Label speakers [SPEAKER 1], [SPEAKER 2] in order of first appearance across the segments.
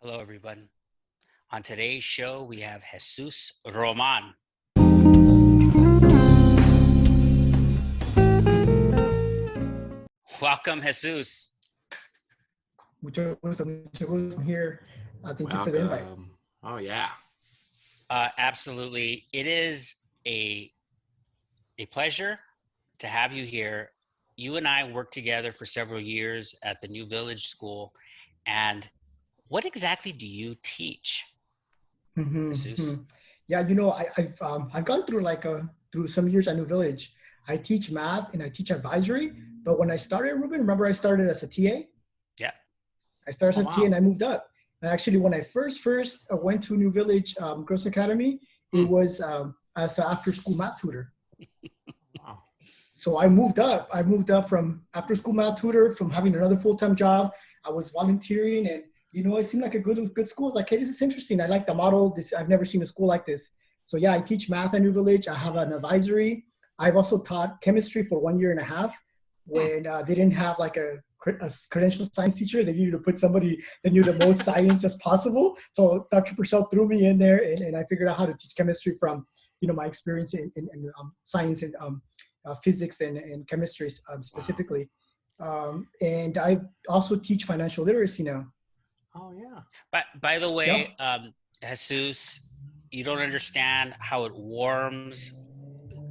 [SPEAKER 1] Hello, everyone. On today's show, we have Jesus Roman. Welcome, Jesus.
[SPEAKER 2] Mucho gusto. I'm here. Thank you for the invite.
[SPEAKER 3] Welcome. Oh, yeah.
[SPEAKER 1] Absolutely. It is a pleasure to have you here. You and I worked together for several years at the New Village School. And what exactly do you teach, Jesus?
[SPEAKER 2] Yeah, I've gone through through some years at New Village. I teach math and I teach advisory. But when I started, Ruben, remember I started as a TA?
[SPEAKER 1] Yeah.
[SPEAKER 2] I started as a TA and I moved up. And actually, when I first went to New Village Girls Academy, it was as an after-school math tutor.
[SPEAKER 3] Wow.
[SPEAKER 2] So I moved up. I moved up from after-school math tutor, from having another full-time job. I was volunteering, and it seemed like a good school. Like, hey, this is interesting. I like the model. I've never seen a school like this. So yeah, I teach math at New Village. I have an advisory. I've also taught chemistry for 1.5 years when they didn't have like a credentialed science teacher. They needed to put somebody that knew the most science as possible. So Dr. Purcell threw me in there, and I figured out how to teach chemistry from my experience in science and physics and chemistry specifically. And I also teach financial literacy now.
[SPEAKER 3] Oh, yeah.
[SPEAKER 1] But by the way, Jesus, you don't understand how it warms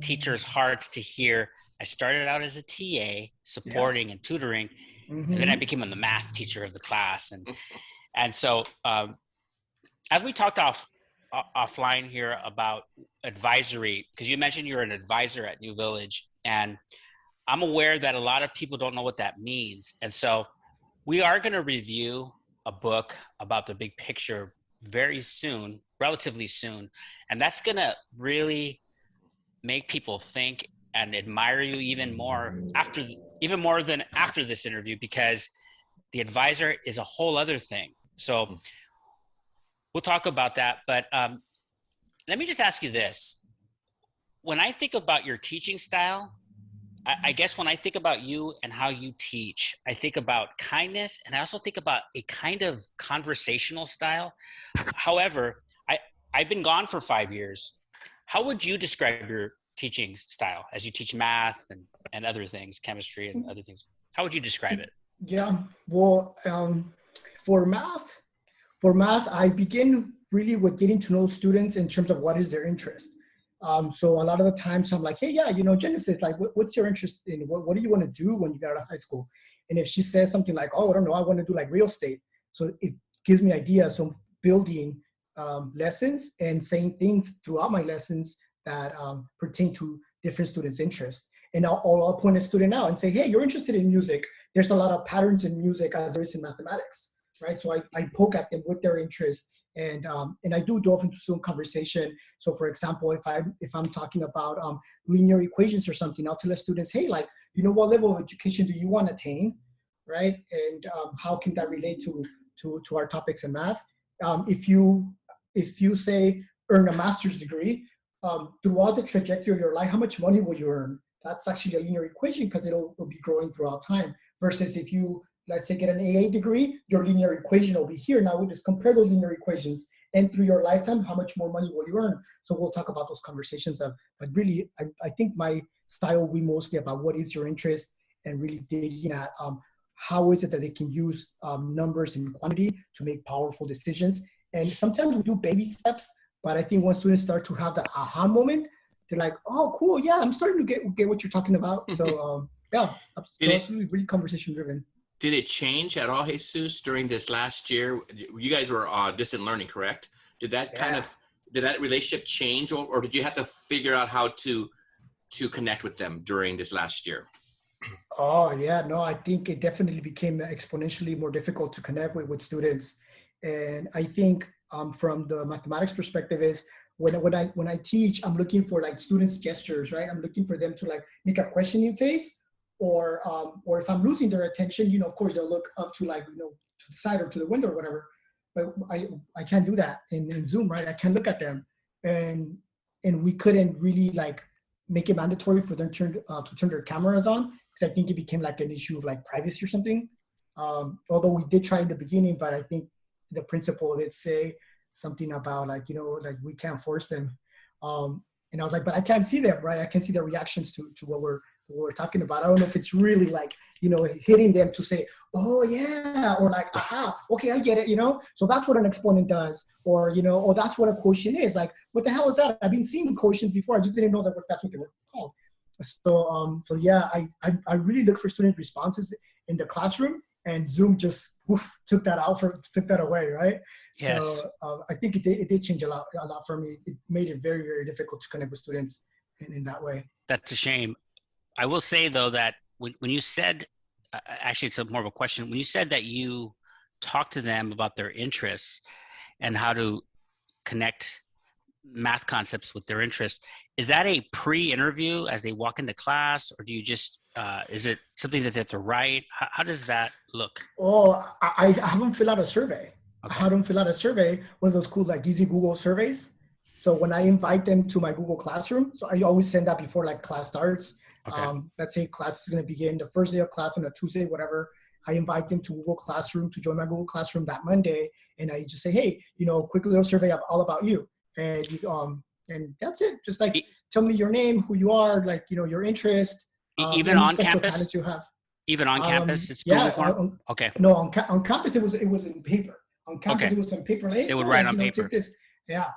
[SPEAKER 1] teachers' hearts to hear. I started out as a TA supporting and tutoring, and then I became the math teacher of the class. And so as we talked offline here about advisory, because you mentioned you're an advisor at New Village, and I'm aware that a lot of people don't know what that means. And so we are going to review a book about the big picture very soon, relatively soon. And that's going to really make people think and admire you even more than after this interview, because the advisor is a whole other thing. So we'll talk about that. But let me just ask you this. When I think about your teaching style, I guess when I think about you and how you teach, I think about kindness, and I also think about a kind of conversational style. However, I've been gone for 5 years. How would you describe your teaching style as you teach math and other things, chemistry and other things? How would you describe it?
[SPEAKER 2] Yeah, well, for math, I begin really with getting to know students in terms of what is their interest. So a lot of the times I'm like, hey, yeah, Genesis, like, what's your interest in? What do you want to do when you get out of high school? And if she says something like, oh, I don't know, I want to do like real estate. So it gives me ideas. So I'm building lessons and saying things throughout my lessons that pertain to different students' interests. And I'll point a student out and say, hey, you're interested in music. There's a lot of patterns in music as there is in mathematics, right? So I poke at them with their interest. And I do delve into some conversation. So for example, if I'm talking about linear equations or something, I'll tell the students, hey, like, what level of education do you want to attain, right? And how can that relate to our topics in math? If you say earn a master's degree, throughout the trajectory of your life, how much money will you earn? That's actually a linear equation because it'll be growing throughout time. Versus if you, let's say, get an AA degree, your linear equation will be here. Now we just compare those linear equations, and through your lifetime, how much more money will you earn? So we'll talk about those conversations. But really, I think my style will be mostly about what is your interest and really digging at how is it that they can use numbers and quantity to make powerful decisions. And sometimes we do baby steps, but I think once students start to have the aha moment, they're like, oh, cool, yeah, I'm starting to get what you're talking about. So yeah, absolutely really conversation driven.
[SPEAKER 3] Did it change at all, Jesus, during this last year? You guys were distant learning, correct? Did that did that relationship change, or did you have to figure out how to connect with them during this last year?
[SPEAKER 2] Oh yeah, no, I think it definitely became exponentially more difficult to connect with students. And I think from the mathematics perspective is when I teach, I'm looking for like students' gestures, right? I'm looking for them to like make a questioning face, or if I'm losing their attention, of course they'll look up to like, to the side or to the window or whatever. But I can't do that in Zoom, right? I can't look at them, and we couldn't really like make it mandatory for them to turn their cameras on, because I think it became like an issue of like privacy or something. Although we did try in the beginning, but I think the principal did say something about like, like we can't force them. And I was like, but I can't see them, right? I can see their reactions to what we're talking about. I don't know if it's really like, hitting them to say, oh yeah, or like, aha, okay, I get it, So that's what an exponent does, or, or that's what a quotient is. Like, what the hell is that? I've been seeing quotients before. I just didn't know that's what they were called. So yeah, I really look for student responses in the classroom, and Zoom just took that away, right?
[SPEAKER 1] Yes.
[SPEAKER 2] So I think it did change a lot for me. It made it very, very difficult to connect with students in that way.
[SPEAKER 1] That's a shame. I will say though that when you said, actually it's more of a question, when you said that you talked to them about their interests and how to connect math concepts with their interest, is that a pre-interview as they walk into class, or do you just, is it something that they have to write? How does that look?
[SPEAKER 2] Oh, I haven't filled out a survey.
[SPEAKER 1] Okay.
[SPEAKER 2] I haven't filled out a survey, one of those cool, like easy Google surveys. So when I invite them to my Google Classroom, so I always send that before like class starts.
[SPEAKER 1] Okay.
[SPEAKER 2] Let's say class is going to begin the first day of class on a Tuesday, whatever. I invite them to Google Classroom to join my Google Classroom that Monday. And I just say, hey, quick little survey all about you. And that's it. Just like tell me your name, who you are, like, your interest.
[SPEAKER 1] Even on campus?
[SPEAKER 2] Talents you have.
[SPEAKER 1] Even on campus, it's
[SPEAKER 2] yeah,
[SPEAKER 1] Google form? Okay.
[SPEAKER 2] No, on campus, it was in paper. On campus,
[SPEAKER 1] Okay.
[SPEAKER 2] It was on paper. Like,
[SPEAKER 1] They would write on paper.
[SPEAKER 2] Take this. Yeah.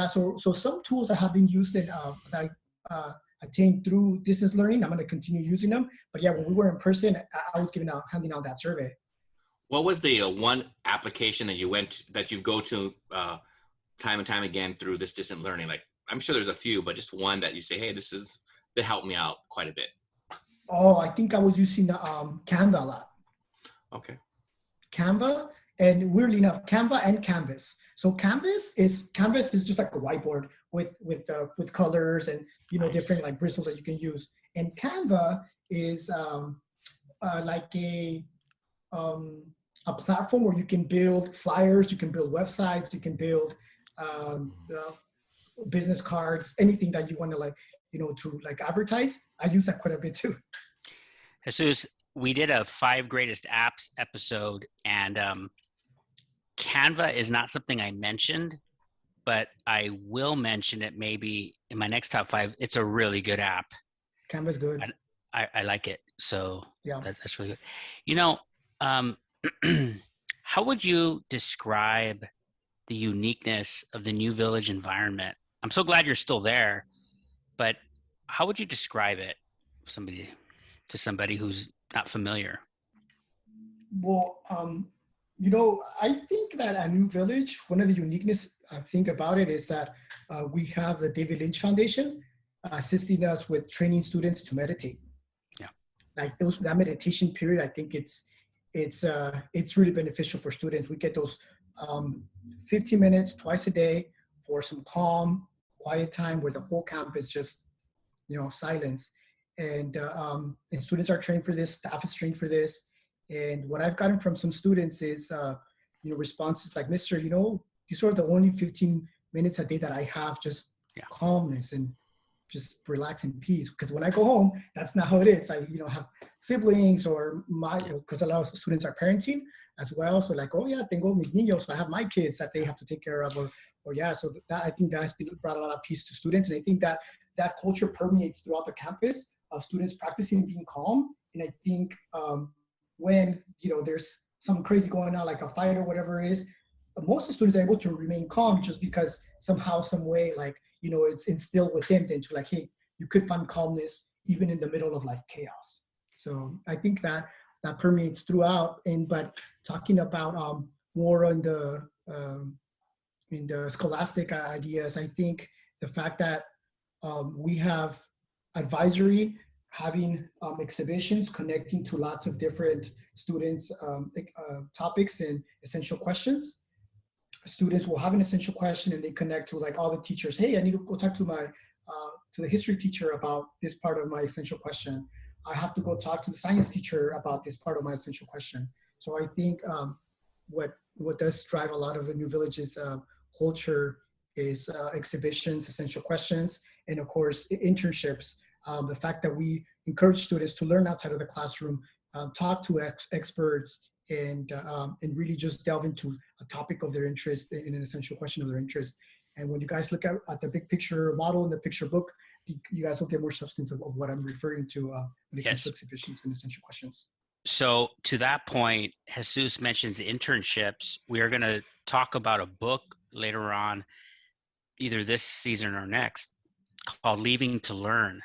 [SPEAKER 2] So some tools that have been used in that I attained through distance learning, I'm going to continue using them. But yeah, when we were in person, I was handing out that survey.
[SPEAKER 3] What was the one application that you go to time and time again through this distant learning? Like, I'm sure there's a few, but just one that you say, hey, they helped me out quite a bit.
[SPEAKER 2] Oh, I think I was using Canva a lot.
[SPEAKER 3] Okay.
[SPEAKER 2] Canva, and weirdly enough, Canva and Canvas. So Canvas is just like a whiteboard with colors and
[SPEAKER 3] Nice.
[SPEAKER 2] Different like bristles that you can use. And Canva is like a platform where you can build flyers, you can build websites, you can build business cards, anything that you want to like to like advertise. I use that quite a bit too.
[SPEAKER 1] Jesus, we did a 5 greatest apps episode, and Canva is not something I mentioned, but I will mention it maybe in my next top 5. It's a really good app.
[SPEAKER 2] Canva's good.
[SPEAKER 1] I like it. So
[SPEAKER 2] yeah,
[SPEAKER 1] that's really good. How would you describe the uniqueness of the New Village environment? I'm so glad you're still there, but how would you describe it to somebody who's not familiar?
[SPEAKER 2] Well, I think that at New Village, one of the uniqueness I think about it is that we have the David Lynch Foundation assisting us with training students to meditate.
[SPEAKER 1] Yeah,
[SPEAKER 2] like that meditation period, I think it's really beneficial for students. We get those 15 minutes twice a day for some calm, quiet time where the whole campus just silence. And students are trained for this, staff is trained for this. And what I've gotten from some students is, responses like, Mr., these are the only 15 minutes a day that I have just calmness and just relax in peace. Because when I go home, that's not how it is. I, have siblings or because a lot of students are parenting as well. So like, oh yeah, tengo mis niños. So I have my kids that they have to take care of so that I think that has brought a lot of peace to students. And I think that culture permeates throughout the campus of students practicing being calm. And I think when, there's something crazy going on, like a fight or whatever it is, most of the students are able to remain calm just because somehow, some way, like, it's instilled within them to like, hey, you could find calmness even in the middle of like chaos. So I think that permeates throughout. But talking about more on in the scholastic ideas, I think the fact that we have advisory, having exhibitions connecting to lots of different students' topics and essential questions. Students will have an essential question and they connect to like all the teachers. Hey, I need to go talk to my to the history teacher about this part of my essential question. I have to go talk to the science teacher about this part of my essential question. So I think what does drive a lot of the New Village's culture is exhibitions, essential questions, and of course internships. The fact that we encourage students to learn outside of the classroom, talk to experts, and really just delve into a topic of their interest in an essential question of their interest. And when you guys look at the big picture model and the picture book, you guys will get more substance of what I'm referring to when it comes to exhibitions and essential questions.
[SPEAKER 1] So to that point, Jesus mentions internships. We are going to talk about a book later on, either this season or next, called Leaving to Learn.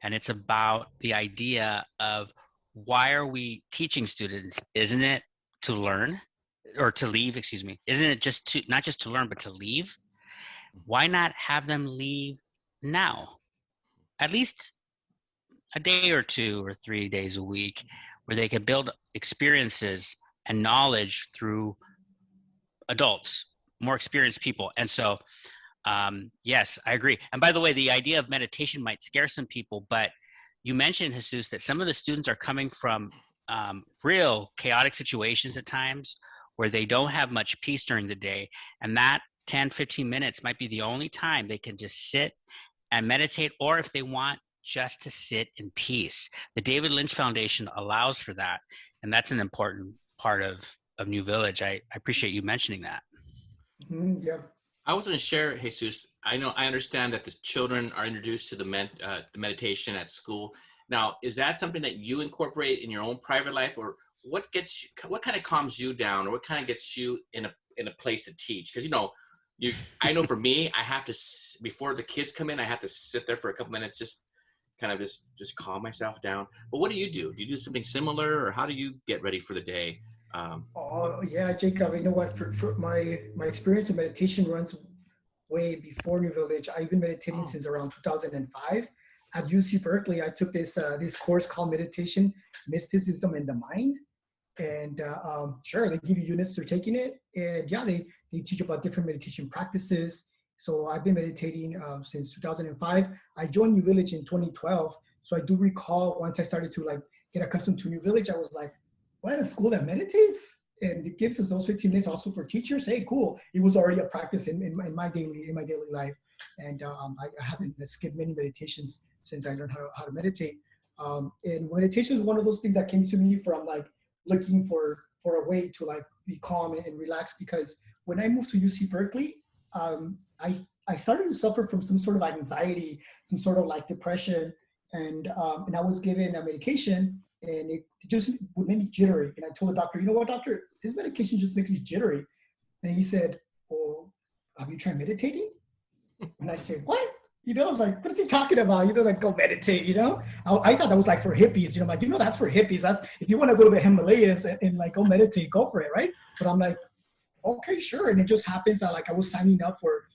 [SPEAKER 1] And it's about the idea of why are we teaching students? Isn't it to learn or to leave, excuse me? Isn't it just to, not just to learn, but to leave? Why not have them leave now? At least a day or 2 or 3 days a week, where they can build experiences and knowledge through adults, more experienced people. And so, yes, I agree. And by the way, the idea of meditation might scare some people, but you mentioned, Jesus, that some of the students are coming from real chaotic situations at times where they don't have much peace during the day. And that 10, 15 minutes might be the only time they can just sit and meditate, or if they want, just to sit in peace. The David Lynch Foundation allows for that. And that's an important part of New Village. I appreciate you mentioning that.
[SPEAKER 2] Yeah.
[SPEAKER 3] I was going to share, Jesus. I understand that the children are introduced to the meditation at school. Now, is that something that you incorporate in your own private life, or what kind of calms you down, or what kind of gets you in a place to teach? Because I know for me, I have to, before the kids come in, I have to sit there for a couple minutes, just calm myself down. But what do you do? Do you do something similar, or how do you get ready for the day?
[SPEAKER 2] Oh yeah, Jacob. You know what? For my experience in meditation runs way before New Village. I've been meditating since around 2005 at UC Berkeley. I took this course called Meditation, Mysticism, and the Mind. And sure, they give you units for taking it, and yeah, they teach about different meditation practices. So I've been meditating since 2005. I joined New Village in 2012. So I do recall once I started to get accustomed to New Village, I was like, what, a school that meditates? And it gives us those 15 minutes also for teachers. Hey, cool. It was already a practice in my daily life. And I haven't skipped many meditations since I learned how to meditate. And meditation is one of those things that came to me from looking for a way to be calm and relax, because when I moved to UC Berkeley, I started to suffer from some sort of anxiety, some sort of depression, and I was given a medication, and it just would make me jittery. And I told the doctor, you know what, doctor, this medication just makes me jittery. And he said, well, have you tried meditating? And I said, what? I was like, what is he talking about? Go meditate, I thought that was for hippies, I'm like, that's for hippies. That's, if you want to go to the Himalayas and go meditate, go for it, right? But I'm like, okay, sure. And it just happens that I was signing up for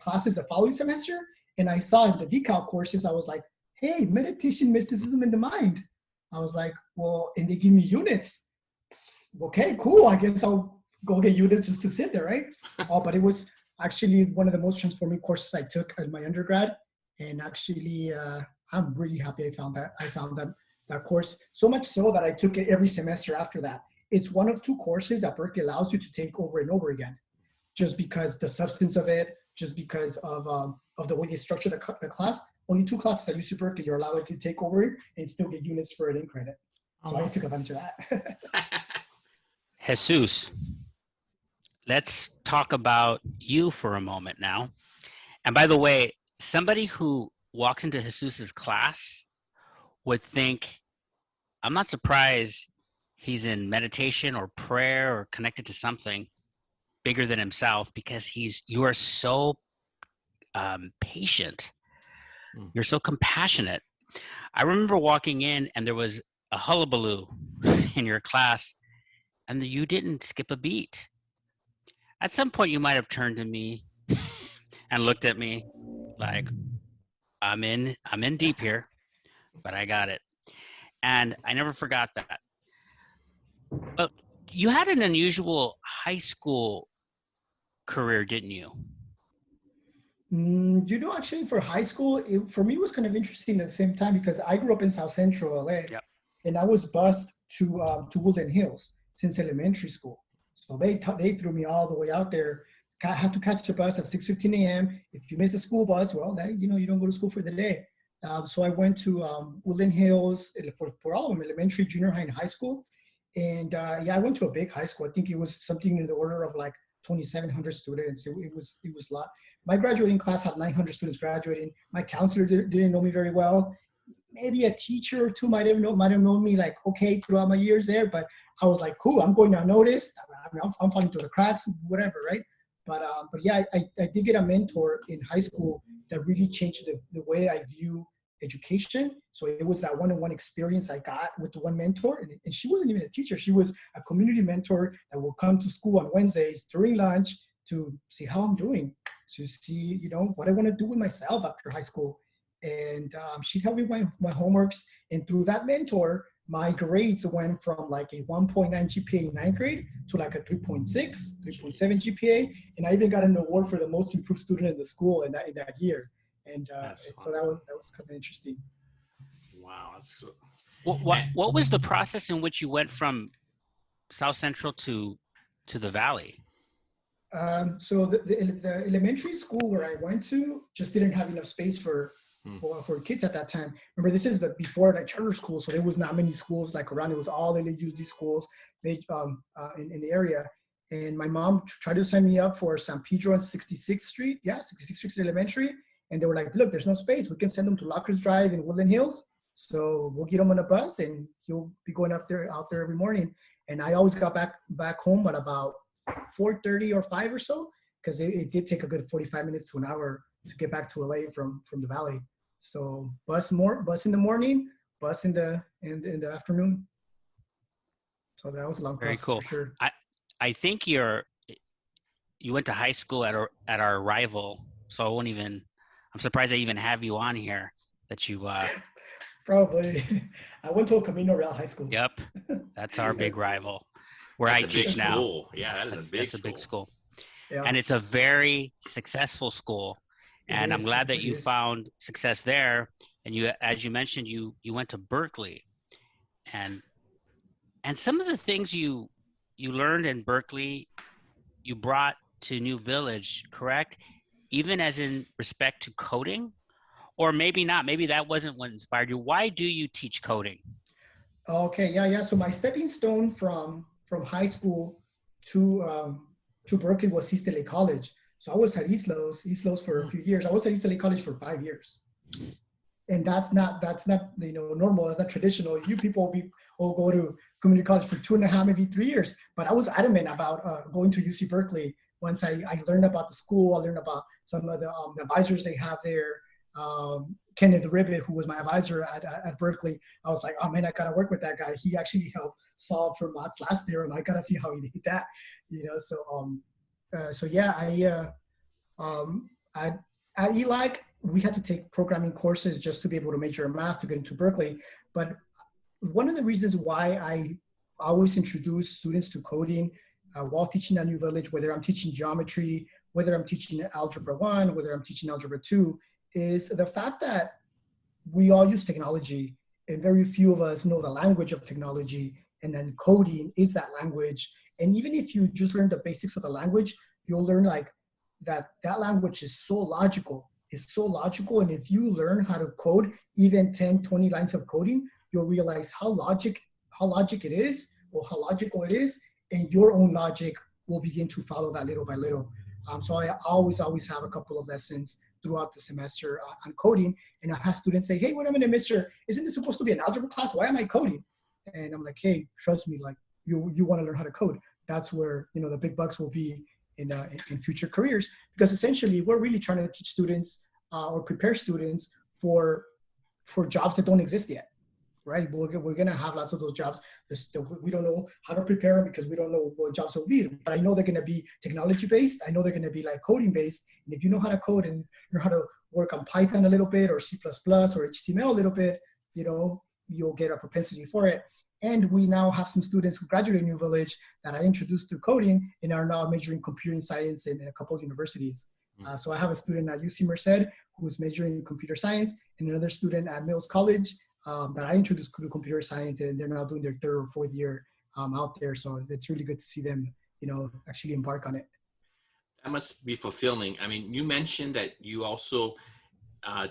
[SPEAKER 2] classes the following semester, and I saw in the decal courses, I was like, hey, meditation, mysticism, and the mind. I was like, well, and they give me units. Okay, cool. I guess I'll go get units just to sit there, right? But it was actually one of the most transforming courses I took in my undergrad. And actually, I'm really happy I found that course. So much so that I took it every semester after that. It's one of 2 courses that Berkeley allows you to take over and over again, just because the substance of it, just because of the way they structure the class. Only 2 classes at UC Berkeley you're allowed to take over it and still get units for it in credit. So I took advantage of that.
[SPEAKER 1] Jesus, let's talk about you for a moment now. And by the way, somebody who walks into Jesus's class would think, I'm not surprised he's in meditation or prayer or connected to something bigger than himself, because you are so patient. You're so compassionate. I remember walking in and there was a hullabaloo in your class, and you didn't skip a beat. At some point, you might have turned to me and looked at me like, I'm in deep here, but I got it. And I never forgot that. But you had an unusual high school career, didn't you?
[SPEAKER 2] Actually, for high school, for me, it was kind of interesting at the same time, because I grew up in South Central LA,
[SPEAKER 1] Yep.
[SPEAKER 2] And I was bused to Woodland Hills since elementary school. So they threw me all the way out there. I had to catch the bus at 6:15 a.m. If you miss the school bus, well, you don't go to school for the day. So I went to Woodland Hills for all of them, elementary, junior high, and high school. And yeah, I went to a big high school. I think it was something in the order of like 2,700 students. It was a lot. My graduating class had 900 students graduating. My counselor didn't know me very well. Maybe a teacher or two might have known me like okay throughout my years there, but I was like, cool, I'm going unnoticed. I mean, I'm falling through the cracks, whatever, right? But yeah, I did get a mentor in high school that really changed the way I view education. So it was that one-on-one experience I got with the one mentor, and she wasn't even a teacher. She was a community mentor that will come to school on Wednesdays during lunch to see how I'm doing, to see, you know, what I want to do with myself after high school. And she'd help me with my homeworks. And through that mentor, my grades went from like a 1.9 GPA in ninth grade to like a 3.6, 3.7 GPA. And I even got an award for the most improved student in the school in that year. And so awesome. that was kind of interesting.
[SPEAKER 3] Wow. That's so...
[SPEAKER 1] What was the process in which you went from South Central to the Valley?
[SPEAKER 2] So the elementary school where I went to just didn't have enough space for kids at that time. Remember, this is before the charter school, so there was not many schools like around. It was all LAUSD schools in the area. And my mom tried to sign me up for San Pedro on 66th Street. Yeah, 66th Street Elementary. And they were like, look, there's no space. We can send them to Lockers Drive in Woodland Hills. So we'll get him on a bus and he'll be going out there every morning. And I always got back home at about 4:30 or 5 or so, because it did take a good 45 minutes to an hour to get back to LA from the Valley. So bus in the morning, bus in the afternoon. So that was a long process.
[SPEAKER 1] Very cool.
[SPEAKER 2] For sure.
[SPEAKER 1] I think you went to high school at our rival. So I'm surprised I even have you on here. That you
[SPEAKER 2] probably. I went to a Camino Real high school.
[SPEAKER 1] Yep, that's our big rival. Where I teach now.
[SPEAKER 3] School. Yeah, that is a big school.
[SPEAKER 1] A big school.
[SPEAKER 2] Yeah.
[SPEAKER 1] And it's a very successful school. And I'm glad that you found success there. And you, as you mentioned, you went to Berkeley, and some of the things you learned in Berkeley, you brought to New Village, correct? Even as in respect to coding, or maybe not. Maybe that wasn't what inspired you. Why do you teach coding?
[SPEAKER 2] Okay, yeah. So my stepping stone from high school to Berkeley was East LA College. So I was at East Los for a few years. I was at East LA College for 5 years. And that's not normal. That's not traditional. You people will go to community college for 2.5, maybe 3 years. But I was adamant about going to UC Berkeley. Once I learned about the school, I learned about some of the advisors they have there. Kenneth Ribbit, who was my advisor at Berkeley, I was like, oh man, I gotta work with that guy. He actually helped solve Fermat's last theorem. I gotta see how he did that. So yeah, at ELAC, we had to take programming courses just to be able to major in math to get into Berkeley. But one of the reasons why I always introduce students to coding while teaching at New Village, whether I'm teaching geometry, whether I'm teaching Algebra 1, whether I'm teaching Algebra 2, is the fact that we all use technology and very few of us know the language of technology, and then coding is that language. And even if you just learn the basics of the language, you'll learn like that language is so logical. It's so logical. And if you learn how to code even 10, 20 lines of coding, you'll realize how logical it is, or how logical it is. And your own logic will begin to follow that little by little. So I always have a couple of lessons throughout the semester on coding. And I've had students say, hey, wait a minute, mister, isn't this supposed to be an algebra class? Why am I coding? And I'm like, hey, trust me, like you want to learn how to code. That's where, the big bucks will be in future careers, because essentially we're really trying to teach students or prepare students for jobs that don't exist yet, right? We're going to have lots of those jobs. We don't know how to prepare them because we don't know what jobs will be, but I know they're going to be technology-based. I know they're going to be like coding-based. And if you know how to code and know how to work on Python a little bit, or C++ or HTML a little bit, you'll get a propensity for it. And we now have some students who graduated New Village that I introduced to coding and are now majoring in computing science in a couple of universities. So I have a student at UC Merced who's majoring in computer science, and another student at Mills College that I introduced to computer science, and they're now doing their 3rd or 4th year out there. So it's really good to see them, actually embark on it.
[SPEAKER 3] That must be fulfilling. I mean, you mentioned that you also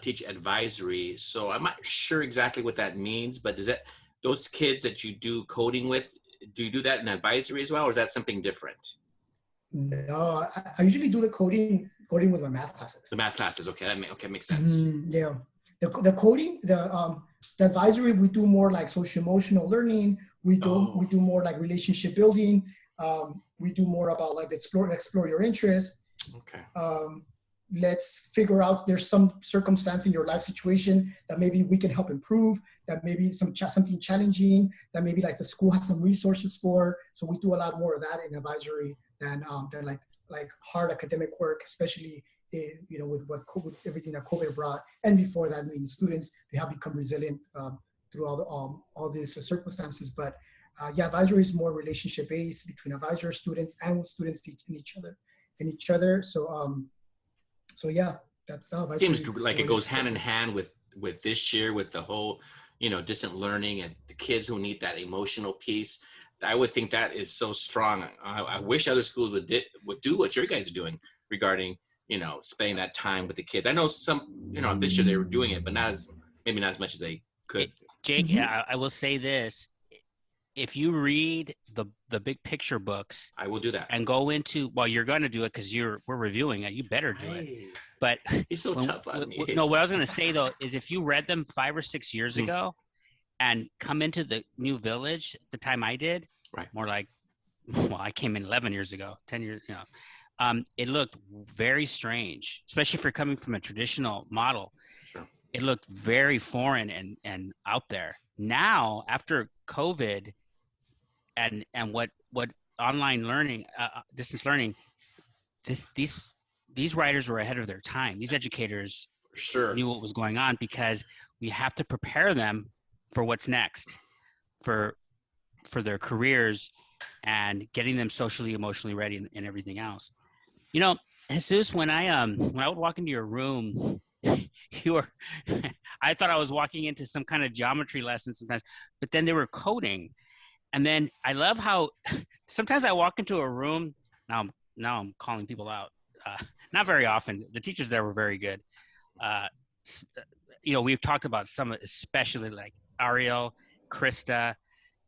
[SPEAKER 3] teach advisory. So I'm not sure exactly what that means, but is that those kids that you do coding with, do you do that in advisory as well, or is that something different?
[SPEAKER 2] No, I usually do the coding with my math classes.
[SPEAKER 3] The math classes, okay, makes sense.
[SPEAKER 2] Yeah, the coding, the advisory, we do more like social emotional learning. We do more like relationship building. We do more about like explore your interests.
[SPEAKER 3] Okay.
[SPEAKER 2] Let's figure out there's some circumstance in your life situation that maybe we can help improve, that maybe something challenging, that maybe like the school has some resources for. So we do a lot more of that in advisory than like hard academic work, especially with everything that COVID brought. And before that, I mean, students, they have become resilient through all these circumstances. But yeah, advisory is more relationship based between advisor students and students teaching each other. So yeah, that's how advisory.
[SPEAKER 3] Seems like it goes hand in hand with this year, with the whole, distant learning and the kids who need that emotional piece. I would think that is so strong. I wish other schools would do what your guys are doing regarding, spending that time with the kids. I know some, this year they were doing it, but maybe not as much as they could.
[SPEAKER 1] Jake, I will say this. If you read the big picture books,
[SPEAKER 3] I will do that.
[SPEAKER 1] And go into, well, you're going to do it because we're reviewing it. You better do it. But
[SPEAKER 3] he's so tough on me.
[SPEAKER 1] No, what I was going to say though is if you read them 5 or 6 years ago, and come into the new village the time I did,
[SPEAKER 3] right?
[SPEAKER 1] More like, well, I came in 11 years ago, 10 years, it looked very strange, especially if you're coming from a traditional model.
[SPEAKER 3] Sure.
[SPEAKER 1] It looked very foreign and out there. Now, after COVID and what online learning, distance learning, these writers were ahead of their time. These educators knew what was going on because we have to prepare them for what's next, for their careers and getting them socially, emotionally ready and everything else. Jesus, when I would walk into your room, I thought I was walking into some kind of geometry lesson sometimes, but then they were coding. And then I love how sometimes I walk into a room, now I'm calling people out. Not very often. The teachers there were very good. We've talked about some, especially like Ariel, Krista,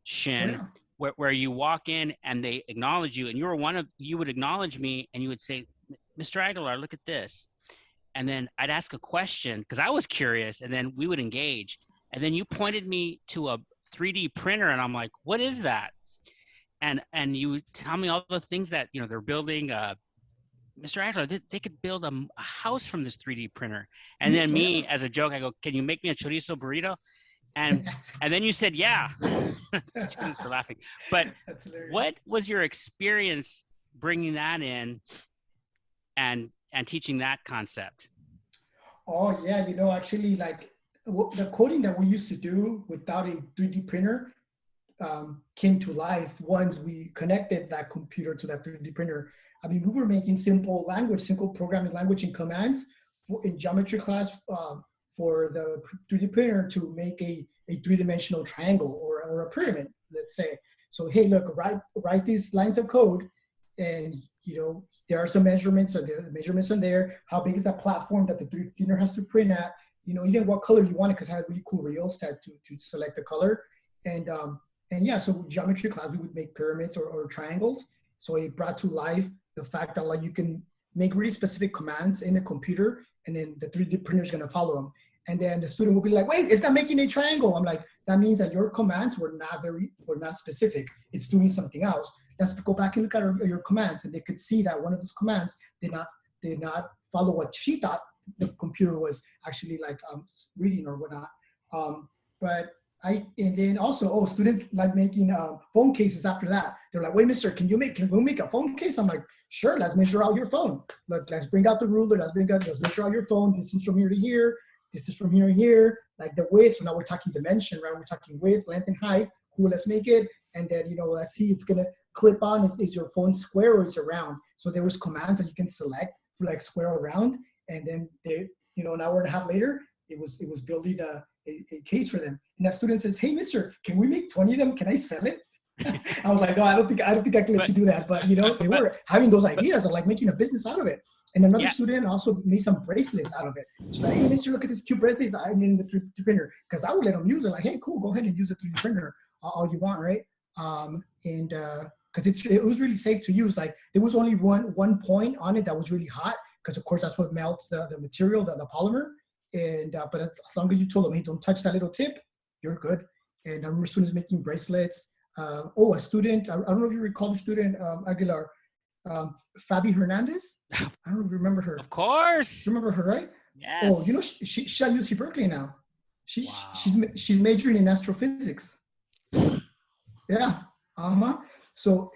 [SPEAKER 1] Shin, where you walk in and they acknowledge you, and you would acknowledge me and you would say, Mr. Aguilar, look at this. And then I'd ask a question because I was curious, and then we would engage. And then you pointed me to a 3D printer, and I'm like, what is that? And you tell me all the things that, they're building. Mr. Aguilar, they could build a house from this 3D printer. And then me, as a joke, I go, can you make me a chorizo burrito? And then you said, yeah. Students were laughing. But what was your experience bringing that in and teaching that concept?
[SPEAKER 2] Oh, yeah. Actually, like the coding that we used to do without a 3D printer came to life once we connected that computer to that 3D printer. I mean, we were making simple programming language and commands in geometry class for the 3D printer to make a three-dimensional triangle or a pyramid, let's say. So, hey, look, write these lines of code, and there are some measurements. So there are measurements on there. How big is that platform that the 3D printer has to print at? Even what color you want it, because it had really cool rails to select the color. And yeah, so geometry class, we would make pyramids or triangles. So it brought to life the fact that like you can make really specific commands in the computer, and then the 3D printer is going to follow them. And then the student will be like, wait, it's not making a triangle. I'm like, that means that your commands were not specific. It's doing something else. Let's go back and look at your commands. And they could see that one of those commands did not follow what she thought the computer was actually like reading or whatnot. And then also, students like making phone cases after that. They're like, wait, mister, can we make a phone case? I'm like, sure, let's measure out your phone. Look, let's bring out the ruler, let's measure out your phone. This is from here to here. This is from here to here. Like the width, so now we're talking dimension, right? We're talking width, length, and height. Cool, let's make it. And then, let's see, it's gonna clip on. Is your phone square or is it round? So there was commands that you can select for like square or round. And then an hour and a half later, it was building a case for them. And that student says, hey, mister, can we make 20 of them? Can I sell it? I was like, oh, I don't think I can let you do that. But they were having those ideas of like making a business out of it. And another student also made some bracelets out of it. She's like, hey, mister, look at this cute bracelets I made in the 3D printer. Because I would let them use it. Like, hey, cool, go ahead and use the 3D printer all you want, right? and because it was really safe to use. Like there was only one point on it that was really hot, because of course that's what melts the material, the polymer. And but as long as you told them, hey, don't touch that little tip, you're good. And I remember students making bracelets. A student, I don't know if you recall the student, Aguilar, Fabi Hernandez. I don't remember her.
[SPEAKER 1] Of course.
[SPEAKER 2] You remember her, right?
[SPEAKER 1] Yes.
[SPEAKER 2] Oh, you know, she's at UC Berkeley now.
[SPEAKER 1] Wow.
[SPEAKER 2] She's majoring in astrophysics. Yeah. So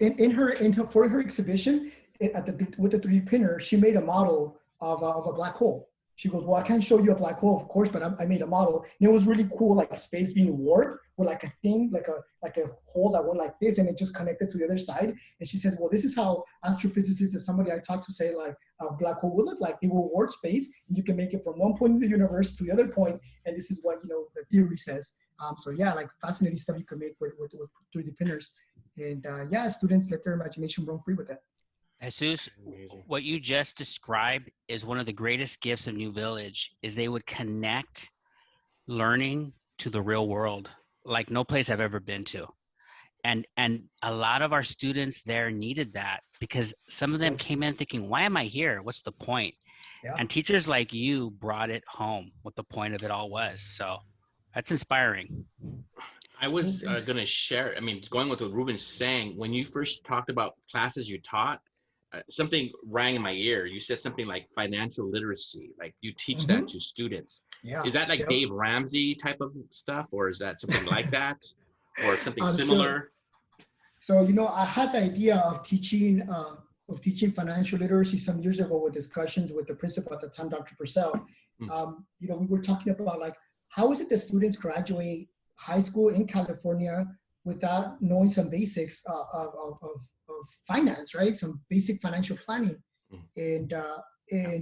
[SPEAKER 2] for her exhibition with the 3D printer, she made a model of a black hole. She goes, well, I can't show you a black hole, of course, but I made a model, and it was really cool, like space being warped with like a thing, like a hole that went like this, and it just connected to the other side. And she says, well, this is how astrophysicists and somebody I talked to say like a black hole would look like. It will warp space, and you can make it from one point in the universe to the other point, and this is what the theory says. So yeah, like fascinating stuff you can make with 3D printers, and students let their imagination roam free with that.
[SPEAKER 1] Jesus, what you just described is one of the greatest gifts of New Village. Is they would connect learning to the real world like no place I've ever been to. And a lot of our students there needed that, because some of them came in thinking, why am I here? What's the point? Yeah. And teachers like you brought it home what the point of it all was. So that's inspiring.
[SPEAKER 3] I was going to share, going with what Ruben's saying, when you first talked about classes you taught, something rang in my ear. You said something like financial literacy, like you teach that to students. Yeah. Is that like Dave Ramsey type of stuff, or is that something like that, or something similar?
[SPEAKER 2] So I had the idea of teaching financial literacy some years ago with discussions with the principal at the time, Dr. Purcell. We were talking about like, how is it that students graduate high school in California without knowing some basics of finance, right? Some basic financial planning. And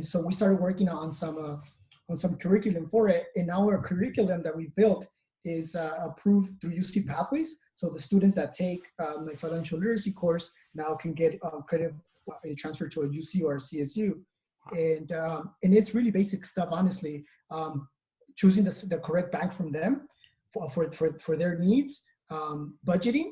[SPEAKER 2] so we started working on some curriculum for it. And our curriculum that we built is approved through UC Pathways. So the students that take my financial literacy course now can get credit transferred to a UC or a CSU. And it's really basic stuff, honestly. Choosing the correct bank from them for their needs, budgeting,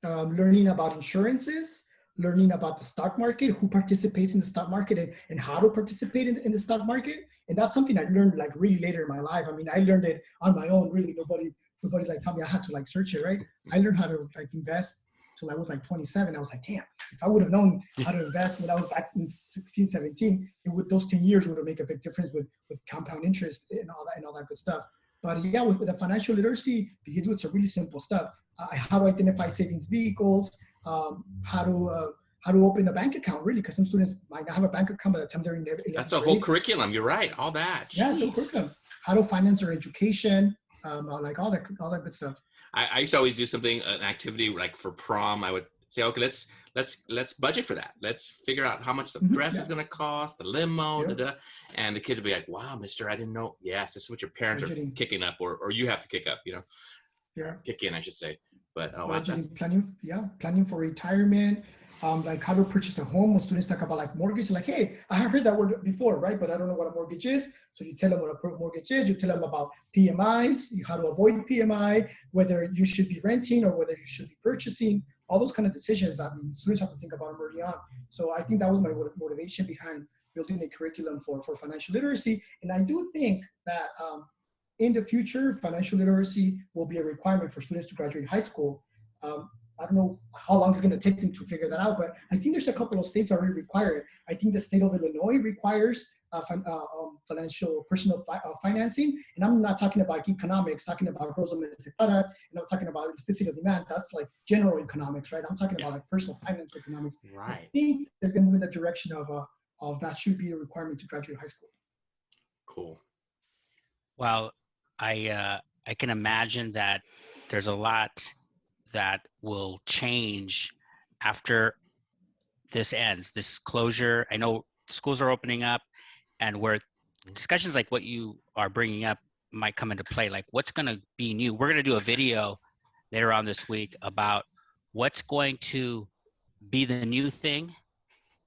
[SPEAKER 2] learning about insurances, learning about the stock market, who participates in the stock market, and how to participate in the stock market. And that's something I learned like really later in my life. I learned it on my own, really. Nobody like taught me. I had to like search it, right? I learned how to like invest till I was like 27. I was like, damn, if I would have known how to invest when I was back in 16, 17, those 10 years would have made a big difference with compound interest and all that good stuff. But yeah, with the financial literacy, begins with some really simple stuff. How to identify savings vehicles, how to open a bank account, really, because some students might not have a bank account by the time they're in 11th
[SPEAKER 3] That's a whole curriculum. You're right. All that. Jeez.
[SPEAKER 2] Yeah, it's a curriculum. How to finance their education, like all that good stuff.
[SPEAKER 3] I used to always do something, an activity like for prom. I would say, okay, let's budget for that. Let's figure out how much the dress is going to cost, the limo, and the kids would be like, wow, mister, I didn't know. Yes, this is what your parents are kicking up, or you have to kick up, kick in, I should say. But planning for retirement, like how to purchase a home. When students talk about like mortgage, like, hey, I have heard that word before, right? But I don't know what a mortgage is. So you tell them what a mortgage is. You tell them about PMIs, how to avoid PMI, whether you should be renting or whether you should be purchasing. All those kind of decisions. Students have to think about them early on. So I think that was my motivation behind building a curriculum for financial literacy. And I do think that in the future, financial literacy will be a requirement for students to graduate high school. I don't know how long it's going to take them to figure that out, but I think there's a couple of states already require it. I think the state of Illinois requires personal financing, and I'm not talking about economics, talking about gross domestic product, and I'm talking about elasticity of demand. That's like general economics, right? I'm talking about like personal finance economics. Right.
[SPEAKER 2] I think they're going to move in the direction of that should be a requirement to graduate high school.
[SPEAKER 3] Cool.
[SPEAKER 1] Well, I can imagine that there's a lot that will change after this ends, this closure. I know schools are opening up, and where discussions like what you are bringing up might come into play, like what's going to be new. We're going to do a video later on this week about what's going to be the new thing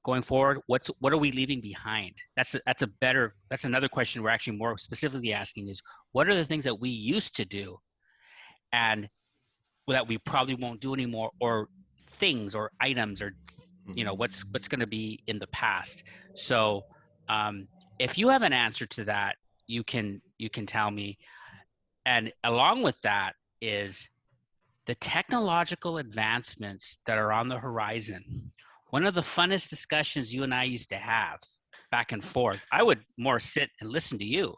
[SPEAKER 1] going forward. What are we leaving behind? That's another question we're actually more specifically asking is, what are the things that we used to do, and that we probably won't do anymore, or things or items, or what's going to be in the past. So if you have an answer to that, you can tell me. And along with that is the technological advancements that are on the horizon. One of the funnest discussions you and I used to have back and forth, I would more sit and listen to you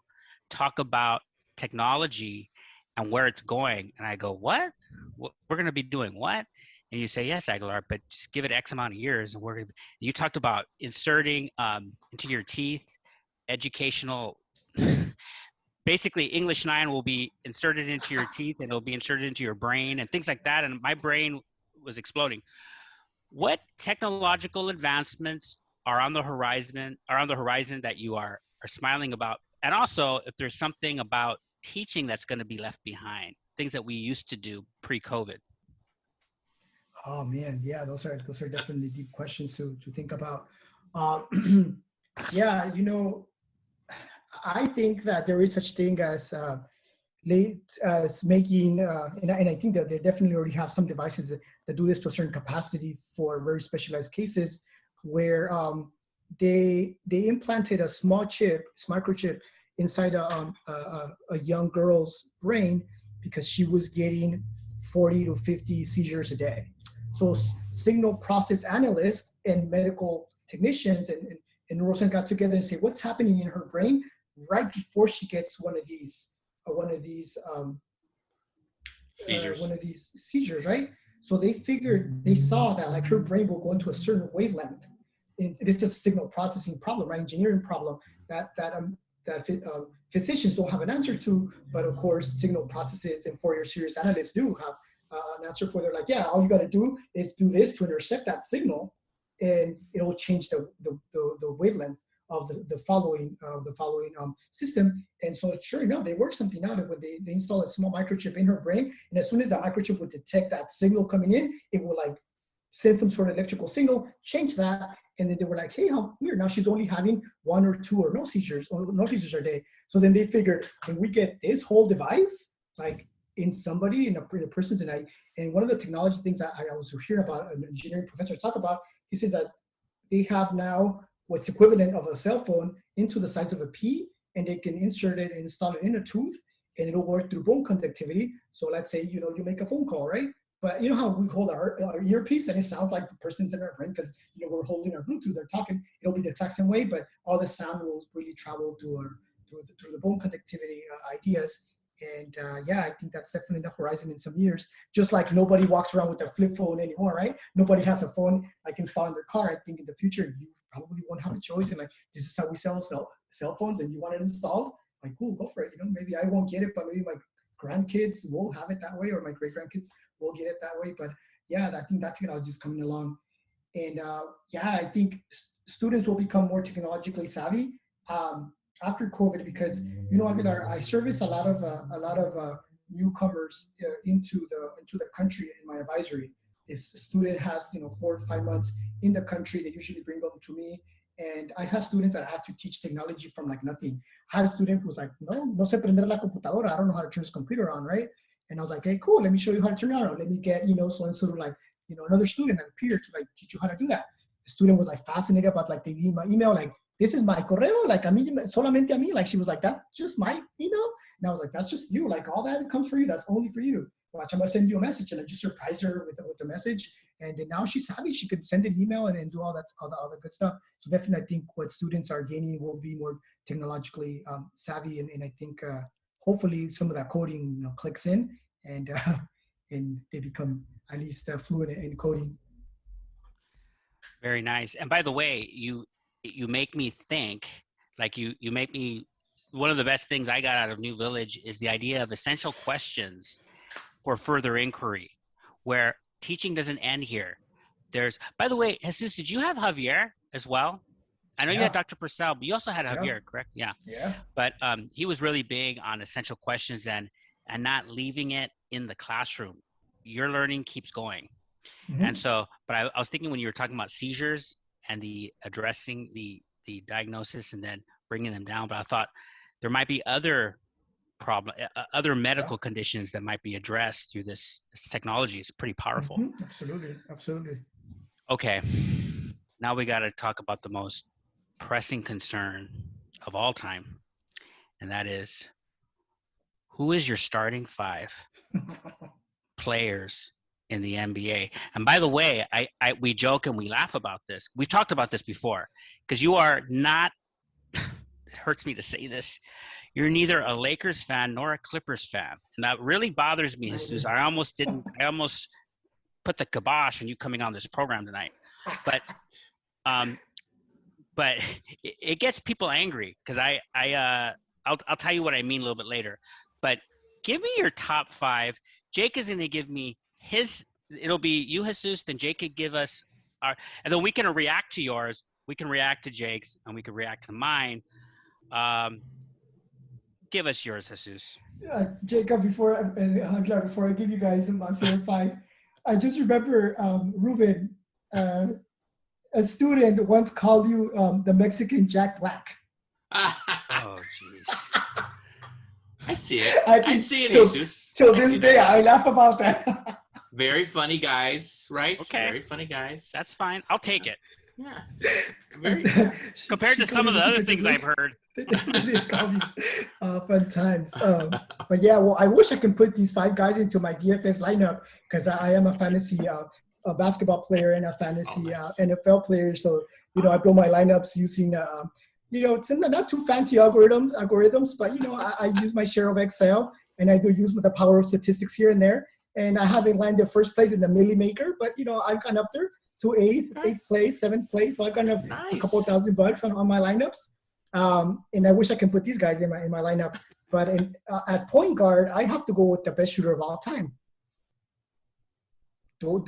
[SPEAKER 1] talk about technology and where it's going. And I go, what? We're going to be doing what? And you say, yes, Aguilar, but just give it X amount of years. And we're going to be, you talked about inserting into your teeth educational, basically English 9 will be inserted into your teeth and it'll be inserted into your brain and things like that. And my brain was exploding. What technological advancements are on the horizon that you are smiling about? And also, if there's something about teaching that's going to be left behind, things that we used to do pre-COVID.
[SPEAKER 2] Oh man, yeah, those are definitely deep questions to think about. Yeah, I think that there is such thing as making, and I think that they definitely already have some devices that do this to a certain capacity for very specialized cases, where they implanted a small microchip inside a young girl's brain because she was getting 40 to 50 seizures a day. So signal process analysts and medical technicians and neuroscience got together and say, what's happening in her brain right before she gets one of these seizures, right? So they saw that like her brain will go into a certain wavelength. And this is a signal processing problem, right? Engineering problem that physicians don't have an answer to, but of course signal processes and Fourier series analysts do have an answer for. They're like, yeah, all you got to do is do this to intercept that signal, and it will change the wavelength of the following system. And so sure enough, they worked something out. When they install a small microchip in her brain, and as soon as that microchip would detect that signal coming in, it will like send some sort of electrical signal, change that, and then they were like, hey, how weird, now she's only having 1 or 2 or no seizures a day. So then they figured, can we get this whole device like in somebody, in a person's, and one of the technology things that I was hearing about an engineering professor talk about, he says that they have now what's equivalent of a cell phone into the size of a pea, and they can insert it and install it in a tooth, and it'll work through bone conductivity. So let's say, you make a phone call, right? But you know how we hold our earpiece and it sounds like the person's in our brain because we're holding our Bluetooth, they're talking. It'll be the exact same way, but all the sound will really travel through the bone conductivity ideas. And yeah, I think that's definitely the horizon in some years. Just like nobody walks around with a flip phone anymore, right? Nobody has a phone like installed in their car. I think in the future you probably won't have a choice. And like, this is how we sell cell phones, and you want it installed, like, cool, go for it. Maybe I won't get it, but maybe my grandkids will have it that way, or my great grandkids will get it that way. But yeah, I think that technology is coming along. And yeah, I think students will become more technologically savvy after COVID, because I service a lot of newcomers into the country in my advisory. If a student has 4 to 5 months in the country, they usually bring them to me. And I've had students that I had to teach technology from like nothing. I had a student who's like, no sé prender la computadora. I don't know how to turn this computer on, right? And I was like, hey, cool, let me show you how to turn it on. Let me get, so and sort of like, another student, a peer, to like teach you how to do that. The student was like fascinated about like the email, like, this is my correo, like a mí, solamente a mí. Like she was like, that's just my email. And I was like, that's just you. Like all that comes for you. That's only for you. Watch, I'm gonna send you a message, and I just surprise her with the message. And then now she's happy. She could send an email and do all the good stuff. So definitely, I think what students are gaining will be more technologically savvy, and I think hopefully some of that coding clicks in, and they become at least fluent in coding.
[SPEAKER 1] Very nice. And by the way, you make me think, like you make me, one of the best things I got out of New Village is the idea of essential questions for further inquiry, where teaching doesn't end here. By the way, Jesus, did you have Javier as well? I know you had Dr. Purcell, but you also had Javier, correct? Yeah.
[SPEAKER 2] Yeah.
[SPEAKER 1] But he was really big on essential questions and not leaving it in the classroom. Your learning keeps going. Mm-hmm. And so, but I was thinking when you were talking about seizures and the addressing the diagnosis and then bringing them down, but I thought there might be other problem, other medical conditions that might be addressed through this technology. Is pretty powerful.
[SPEAKER 2] Mm-hmm. Absolutely. Absolutely.
[SPEAKER 1] Okay. Now we got to talk about the most pressing concern of all time. And that is, who is your starting 5 players in the NBA? And by the way, we joke and we laugh about this. We've talked about this before, because you are not, it hurts me to say this, you're neither a Lakers fan nor a Clippers fan. And that really bothers me, Jesus. I almost put the kibosh on you coming on this program tonight. But it gets people angry, because I'll tell you what I mean a little bit later. But give me your top 5. Jake is going to give me his. It'll be you, Jesus, then Jake could give us our, and then we can react to yours. We can react to Jake's, and we can react to mine. Give us yours, Jesus.
[SPEAKER 2] Jacob, before I give you guys my favorite 5, I just remember Ruben, a student once called you the Mexican Jack Black.
[SPEAKER 1] Oh, jeez.
[SPEAKER 3] I see it. I see it, Jesus.
[SPEAKER 2] Till this day, I laugh about that.
[SPEAKER 3] Very funny guys, right?
[SPEAKER 1] Okay.
[SPEAKER 3] Very funny guys.
[SPEAKER 1] That's fine. I'll take it.
[SPEAKER 3] Yeah. Very
[SPEAKER 1] compared to some of the other things I've heard.
[SPEAKER 2] Fun times. But yeah, well, I wish I can put these 5 guys into my DFS lineup, because I am a fantasy a basketball player and a fantasy NFL player. So, I build my lineups using, it's not too fancy algorithms, but, I use my share of Excel, and I do use the power of statistics here and there. And I haven't landed first place in the Millie Maker, but, I've gone up there to 8th place, 7th place. So I've gone up a couple $1,000 on my lineups. And I wish I can put these guys in my lineup. But at point guard, I have to go with the best shooter of all time. Do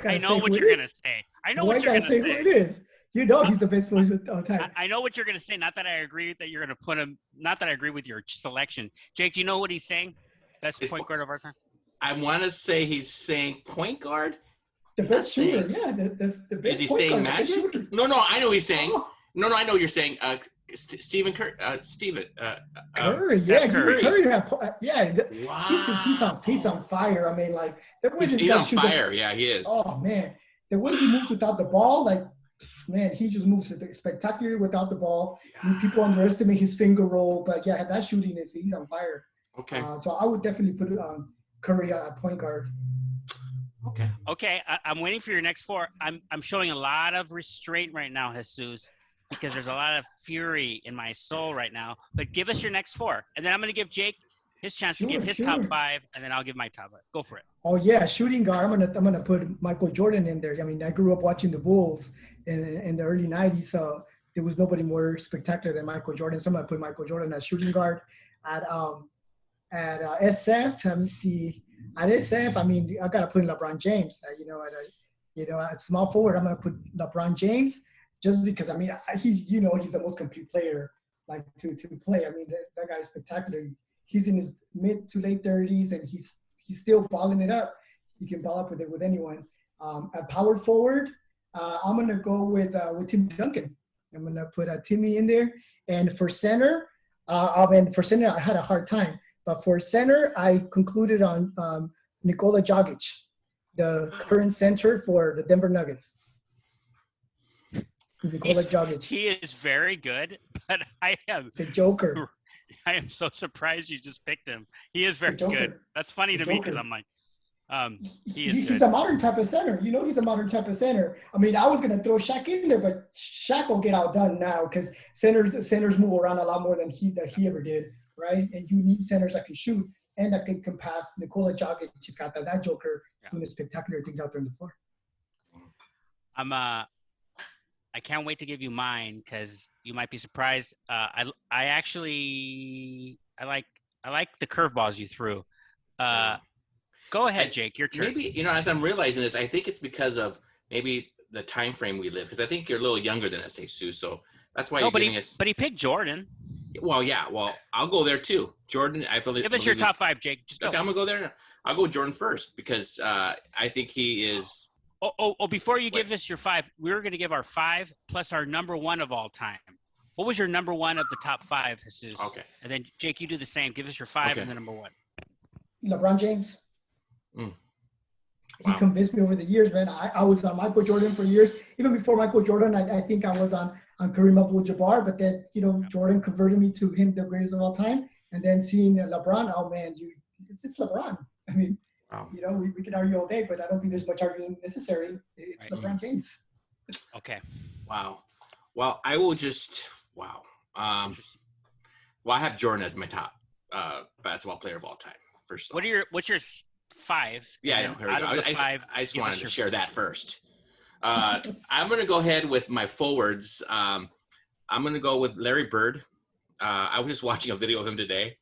[SPEAKER 2] I
[SPEAKER 1] know what you're going to say. I know what you're going to say.
[SPEAKER 2] Who it is. He's the best player of all time.
[SPEAKER 1] I know what you're going to say. Not that I agree that you're going to put him. Not that I agree with your selection. Jake, do you know what he's saying? Best point guard of our time?
[SPEAKER 3] I want to say he's saying point guard.
[SPEAKER 2] The best shooter, yeah. The best.
[SPEAKER 3] Is he saying Magic? No, I know he's saying. No, I know what you're saying. Stephen Curry.
[SPEAKER 2] Curry, yeah.
[SPEAKER 1] Curry.
[SPEAKER 2] Yeah. Wow. He's on fire. I mean, like,
[SPEAKER 3] he's on fire. Yeah, he is.
[SPEAKER 2] Oh man, the way he moves without the ball, like, man, he just moves spectacularly without the ball. People underestimate his finger roll, but yeah, that shooting he's on fire.
[SPEAKER 3] Okay.
[SPEAKER 2] So I would definitely put Curry at point guard.
[SPEAKER 1] Okay. I'm waiting for your next 4. I'm showing a lot of restraint right now, Jesus, because there's a lot of fury in my soul right now. But give us your next 4, and then I'm going to give Jake his chance to give his top 5, and then I'll give my top 5. Go for it.
[SPEAKER 2] Oh yeah, shooting guard. I'm gonna put Michael Jordan in there. I mean, I grew up watching the Bulls in the early '90s, so there was nobody more spectacular than Michael Jordan. So I'm gonna put Michael Jordan as shooting guard. At SF, let me see. At SF, I mean, I gotta put in LeBron James. At small forward, I'm gonna put LeBron James, just because I mean, he's the most complete player like to play. I mean, that guy is spectacular. He's in his mid to late 30s, and he's still balling it up. He can ball up with anyone. At power forward, I'm gonna go with Tim Duncan. I'm gonna put Timmy in there. And for center, I had a hard time. But for center, I concluded on Nikola Jokic, the current center for the Denver Nuggets. Nikola Jokic.
[SPEAKER 1] He is very good, but I am
[SPEAKER 2] the Joker.
[SPEAKER 1] I am so surprised you just picked him. He is very good. That's funny to me, because I'm like,
[SPEAKER 2] he's a modern type of center. He's a modern type of center. I mean, I was going to throw Shaq in there, but Shaq will get outdone now, because centers move around a lot more than he ever did, right? And you need centers that can shoot and that can pass. Nikola Jokic has got that Joker doing spectacular things out there on the floor.
[SPEAKER 1] I can't wait to give you mine, because you might be surprised. I like the curveballs you threw. Go ahead, Jake. Your turn.
[SPEAKER 3] Maybe, as I'm realizing this, I think it's because of maybe the time frame we live. Because I think you're a little younger than us, Jesus. So that's why you're giving us.
[SPEAKER 1] But he picked Jordan.
[SPEAKER 3] Well, yeah. Well, I'll go there too. Jordan.
[SPEAKER 1] Give us your top 5, Jake. Just go.
[SPEAKER 3] Okay, I'm gonna go there. I'll go Jordan first, because I think he is.
[SPEAKER 1] Before you give us your 5, we were going to give our 5 plus our number 1 of all time. What was your number one of the top 5, Jesus?
[SPEAKER 3] Okay.
[SPEAKER 1] And then Jake, you do the same. Give us your 5
[SPEAKER 3] Okay.
[SPEAKER 1] and the number 1.
[SPEAKER 2] LeBron James.
[SPEAKER 3] Wow.
[SPEAKER 2] He convinced me over the years, man. I was on Michael Jordan for years. Even before Michael Jordan, I think I was on Kareem Abdul-Jabbar. But then, Jordan converted me to him, the greatest of all time. And then seeing LeBron, oh man, it's LeBron. I mean,
[SPEAKER 3] Wow.
[SPEAKER 2] we can argue all day, but I don't think there's much arguing necessary. It's right. LeBron James.
[SPEAKER 1] Okay.
[SPEAKER 3] Wow. Well, I will just wow. Well, I have Jordan as my top basketball player of all time. First off.
[SPEAKER 1] What's your 5?
[SPEAKER 3] Yeah, I know. Here we go. I just wanted to share that first. I'm going to go ahead with my forwards. I'm going to go with Larry Bird. I was just watching a video of him today.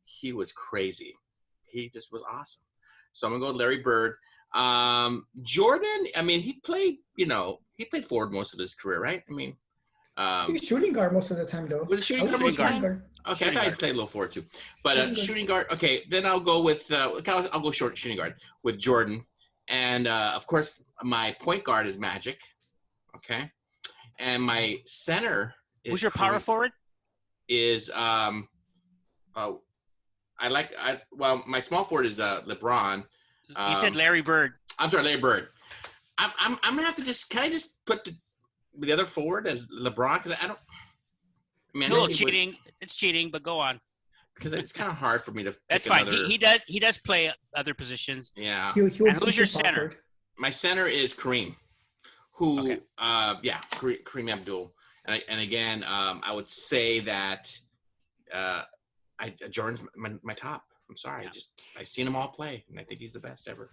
[SPEAKER 3] He was crazy. He just was awesome. So I'm going to go with Larry Bird. Jordan, I mean, he played forward most of his career, right? I mean,
[SPEAKER 2] I think shooting guard most of the time, though.
[SPEAKER 3] Was it shooting guard most of the time? Okay, I thought he played a little forward too. But shooting guard, okay, then I'll go with, I'll go shooting guard with Jordan. And, of course, my point guard is Magic, okay? And my center is
[SPEAKER 1] Who's your power forward?
[SPEAKER 3] Is, my small forward is LeBron.
[SPEAKER 1] You said Larry Bird.
[SPEAKER 3] I'm sorry, Larry Bird. I'm gonna have to can I just put the other forward as LeBron? Because I don't. I mean,
[SPEAKER 1] no, cheating. It's cheating, but go on.
[SPEAKER 3] Because it's kind of hard for me to.
[SPEAKER 1] That's fine. He does play other positions.
[SPEAKER 3] Yeah.
[SPEAKER 1] And who's your center?
[SPEAKER 3] My center is Kareem. Who? Okay. Kareem Abdul. And again, I would say that Jordan's my top. I'm sorry. Yeah. I've seen them all play, and I think he's the best ever.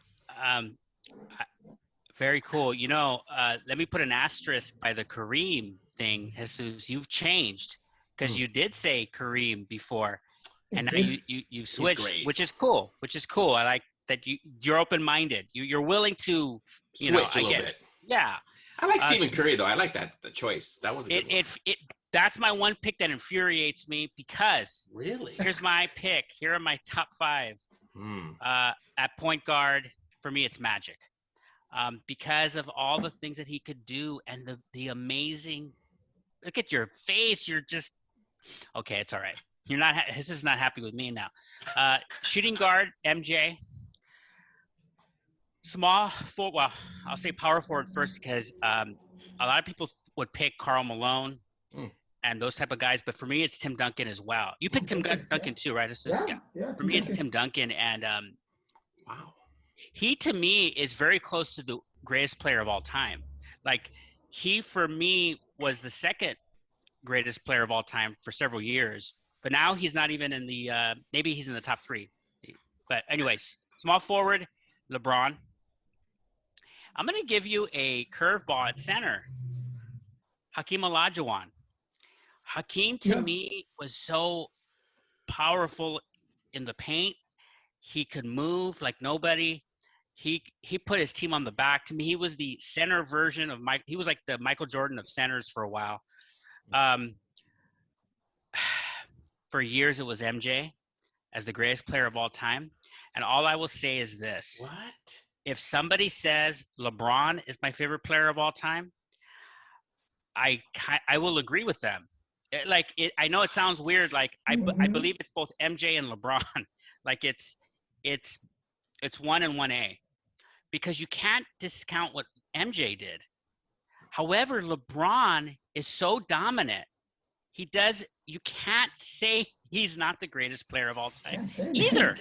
[SPEAKER 1] Very cool. Let me put an asterisk by the Kareem thing, Jesus. You've changed because you did say Kareem before, and now you've switched, which is cool. I like that you're open-minded. You're willing to
[SPEAKER 3] switch a little bit.
[SPEAKER 1] Yeah.
[SPEAKER 3] I like Stephen Curry though. I like the choice. That was a good one. That's my one pick that infuriates me because really,
[SPEAKER 1] here's my pick. Here are my top 5. At point guard, for me, it's Magic. Because of all the things that he could do and the amazing, look at your face. You're just, okay, it's all right. This is not happy with me now. Shooting guard, MJ. Small forward, well, I'll say power forward first because a lot of people would pick Karl Malone and those type of guys, but for me, it's Tim Duncan as well. You picked Tim Duncan too, right?
[SPEAKER 2] Yeah.
[SPEAKER 1] For me, it's Tim Duncan, and
[SPEAKER 3] wow.
[SPEAKER 1] He, to me, is very close to the greatest player of all time. Like, he, for me, was the second greatest player of all time for several years. But now he's not even in the maybe he's in the top 3. But anyways, small forward, LeBron. I'm going to give you a curveball at center. Hakeem Olajuwon. Hakeem, to me, was so powerful in the paint. He could move like nobody. He put his team on the back. To me, he was the center version of Mike. He was like the Michael Jordan of centers for a while. For years, it was MJ as the greatest player of all time. And all I will say is this.
[SPEAKER 3] What?
[SPEAKER 1] If somebody says LeBron is my favorite player of all time, I will agree with them. I know it sounds weird. Like I believe it's both MJ and LeBron. Like it's 1 and 1A, because you can't discount what MJ did. However, LeBron is so dominant. You can't say he's not the greatest player of all time either.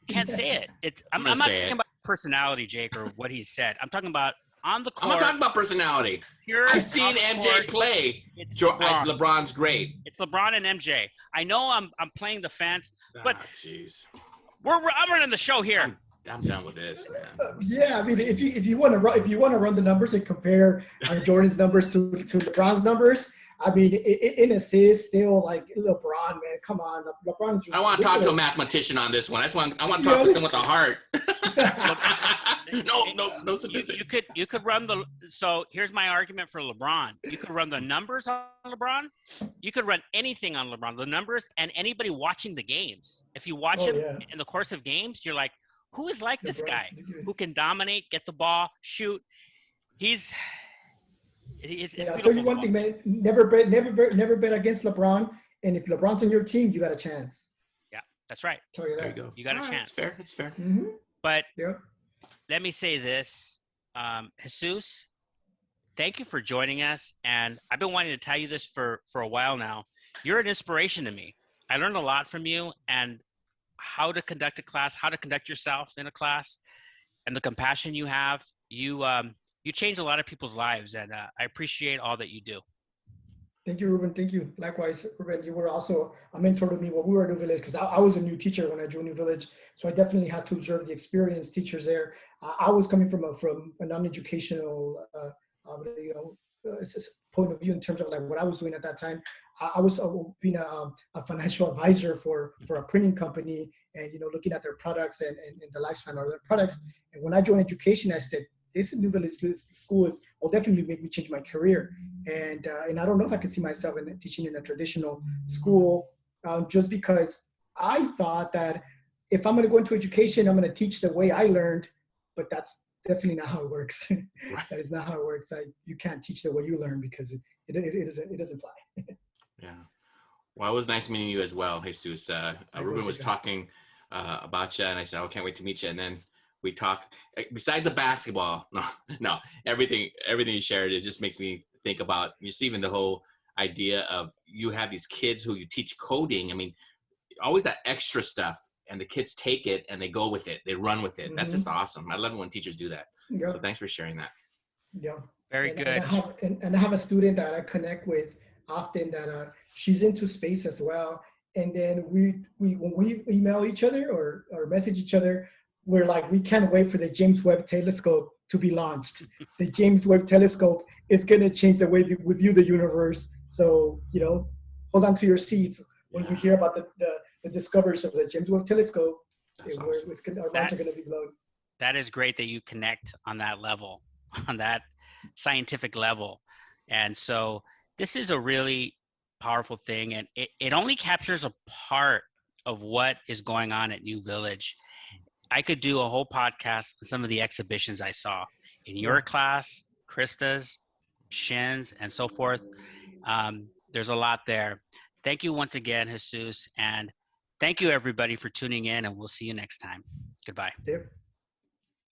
[SPEAKER 1] Can't say it. I'm not talking about personality, Jake, or what he said. I'm talking about on the court.
[SPEAKER 3] I'm not talking about personality. I've seen MJ play. LeBron's great.
[SPEAKER 1] It's LeBron and MJ. I know I'm playing the fence, but
[SPEAKER 3] jeez,
[SPEAKER 1] I'm running the show here.
[SPEAKER 3] I'm done with this, man.
[SPEAKER 2] Yeah, I mean, if you want to run the numbers and compare Jordan's numbers to LeBron's numbers, I mean, in assists, still like LeBron, man. Come on, LeBron is.
[SPEAKER 3] I want to talk to a mathematician on this one. I want to talk to someone with a heart. No statistics.
[SPEAKER 1] You could run so here's my argument for LeBron. You could run the numbers on LeBron. You could run anything on LeBron. The numbers and anybody watching the games. If you watch him in the course of games, you're like, who is like this guy who can dominate, get the ball, shoot? It's
[SPEAKER 2] I'll tell you one thing, man. Never bet against LeBron. And if LeBron's on your team, you got a chance.
[SPEAKER 1] Yeah, that's right.
[SPEAKER 2] Tell you that.
[SPEAKER 3] There you go.
[SPEAKER 1] You got a chance.
[SPEAKER 3] That's fair. That's fair.
[SPEAKER 2] Mm-hmm.
[SPEAKER 1] But
[SPEAKER 2] Yeah.
[SPEAKER 1] let me say this, Jesus, thank you for joining us. And I've been wanting to tell you this for a while now. You're an inspiration to me. I learned a lot from you and how to conduct a class, how to conduct yourself in a class, and the compassion you have. You changed a lot of people's lives, and I appreciate all that you do.
[SPEAKER 2] Thank you, Ruben. Thank you. Likewise, Ruben, you were also a mentor to me when we were at New Village, because I was a new teacher when I joined New Village. So I definitely had to observe the experienced teachers there. I was coming from a non-educational, point of view in terms of like what I was doing at that time. I was being a financial advisor for a printing company, and looking at their products and the lifespan of their products. And when I joined education, I said, this New Village School will definitely make me change my career. And I don't know if I could see myself in teaching in a traditional school, just because I thought that if I'm going to go into education, I'm going to teach the way I learned, but that's definitely not how it works. That is not how it works. You can't teach the way you learn, because it doesn't fly.
[SPEAKER 3] Yeah. Well, it was nice meeting you as well, Jesus. Ruben was talking about you, and I said, I can't wait to meet you. And then we talk, besides the basketball, no, everything you shared, it just makes me think about just even the whole idea of you have these kids who you teach coding. I mean, always that extra stuff, and the kids take it and they go with it, they run with it. Mm-hmm. That's just awesome. I love it when teachers do that. Yeah. So thanks for sharing that.
[SPEAKER 2] Yeah.
[SPEAKER 1] Very good.
[SPEAKER 2] And I have a student that I connect with often that she's into space as well. And then when we email each other or message each other, we're like, we can't wait for the James Webb Telescope to be launched. The James Webb Telescope is going to change the way we view the universe. So, hold on to your seats when we hear about the discoveries of the James Webb Telescope.
[SPEAKER 3] Awesome.
[SPEAKER 2] Our minds are going to be blown.
[SPEAKER 1] That is great that you connect on that level, on that scientific level. And so this is a really powerful thing. And it only captures a part of what is going on at New Village. I could do a whole podcast on some of the exhibitions I saw in your class, Krista's, Shin's, and so forth. There's a lot there. Thank you once again, Jesus. And thank you, everybody, for tuning in. And we'll see you next time. Goodbye.
[SPEAKER 2] Yep.